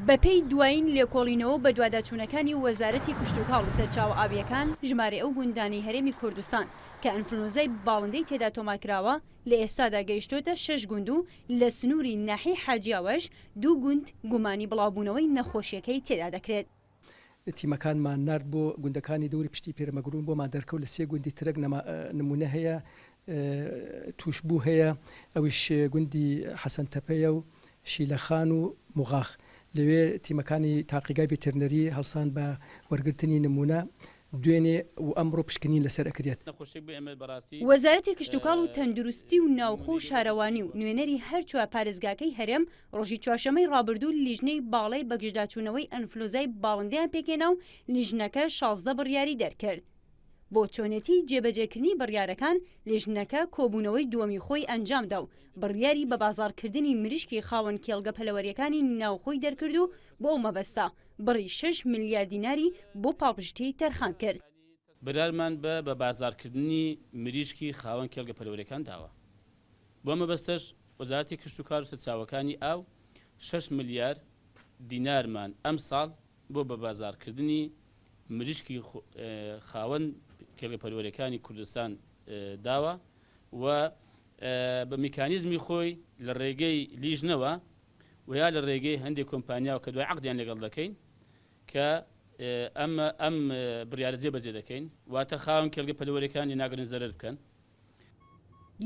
بەپێی دوایین لێکۆڵینەوە بە دواداچوونەکانی وەزارەتی کشتوکاڵ و سەرچاوە ئاویەکان ژمارە ئەو گوندانی هەرێمی کوردستان کە ئەنفلۆنزای باڵندەی تێدا تۆمارکراوە لە ئێستادا گەیشتۆتە 6 گوند و لە سنووری ناحی حاجیاوەش 2 گوند گومانی بڵاوبوونەوەی نەخۆشیەکەی تێدا دەکرێت. تیمەکانمان نرد بۆ گوندەکانی دەوری پشتی پێرەمەگرون بۆمان دەرکەوت لە 3 گوندی ترک نمونە هەیە توشبوو هەیە ئەوش گوندی حەسەن تەپەیە و شیلەخان و مغاخ لەوێ تیمەکانی تاقیگای ڤێترنەری هەڵسان بە وەرگرتنی نمونە دوێنێ و ئەمڕۆ پشکنین لەسەر ئەکرێت. وەزارەتی کشتوکاڵ و تەندروستی و ناوخۆ و شارەوانی و نوێنەری هەرچوە پارێزگاکەی هەرێم ڕۆژی چوارشەمەی ڕابردوو لیژنەی باڵای بەگژداچوونەوەی ئەنفلۆنزای باڵندەیان پێکێنا و لیژنەکە 16 بڕیاری دەرکرد. بۆ چۆنێتی جێبەجێکردنی بڕیارەکان لیژنەکە کۆبوونەوەی دووەمی خۆی ئەنجامدا و بڕیاری بە بازاڕکردنی مریشکی خاوەن کێڵگە پەلەوەریەکانی ناوخۆی دەرکرد و بۆ ئەو مەبەستە بڕی 6 ملیار دیناری بۆ پاڵپشتی تەرخان کرد. برارمان بە بازاڕکردنی مریشکی خاوەن کێڵگە پەلەوەریەکان داوە. بۆ مەبەستەش وەزارەتی کشتوکار و سەرچاوەکانی ئاو 6 ملیار دینارمان ئەم ساڵ بۆ بە بازاڕکردنی مریشکی خاوەن کێڵگە پەلەوەریەکانی کوردستان داوە و بە میکانیزمی خۆی لە ڕێگەی لیژنەوە و یا لە ڕێگەی هەندێک کۆمپانیاوە کە دوای عەقدیان لەگەڵ دەکەین کە ئەم بڕیارە جێبەجێ دەکەین واتە خاوەن کێڵگە پەلەوەریەکانی ناگرن زەرەر بکەن.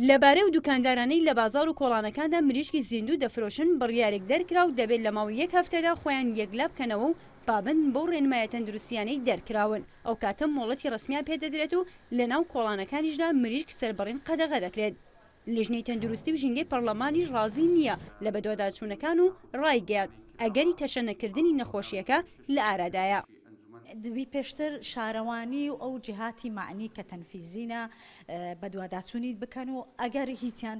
لەبارەی و دوکاندارانەی لە بازار و کۆڵانەکاندا مریشکی زیندوو دەفرۆشن بڕیارێک دەرکرا و دەبێت لە ماوەی 1 هەفتەدا خۆیان یەکلا بکەنەوە و پابند بۆ ڕێنمایە تەندروستیانەی دەرکراون ئەو کاتە مۆڵەتی ڕسمیان پێدەدرێت و لە ناو کۆڵانەکانیشدا مریشک سەربەڕین قەدەغە دەکرێت. لیژنەی تەندروستی و ژینگەی پەرلەمانیش ڕازی نییە لە بەدواداچوونەکان و ڕایگەیاند ئەگەری تەشەنەکردنی نەخۆشیەکە لە ئارادایە. دوی پێشتر شارەوانی و ئەو جهاتی معنی کە تەنفیزینە بە دوواداچوونی بکەن و ئەگەر هیچیان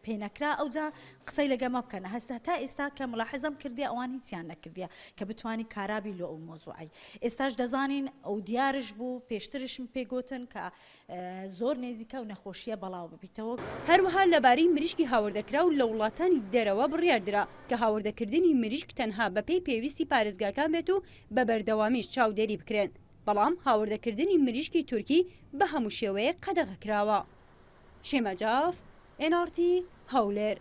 پێنەکرا ئەوجا قسەی لەگەمە بکەنە هەستا تا ئێستا کە ملاحظەم کردی ئەوان هیچیان نەکردیە کە بتوانی کارابی لە ئەو مۆزوعی ئێستاش دەزانین ئەو دیارش بوو پێشترشم پێگوتن کە زۆر نێزیکە و نەخۆشیە بەڵاو ببیتەوە. هەروەها لەبارەی مریشکی هاوردەکرا و لە وڵاتانی دەرەوە بڕیاردرا کە هاوردەکردنی مریشک تەنها بەپێی پێویستی پارێزگاکان بێت و بە بەردەوامیش چاودێری بکرێن بەڵام هاوردەکردنی مریشکی تورکی بە هەموو شێوەیە قەدەغەکراوە. شێمە جاف NRT هەولێر.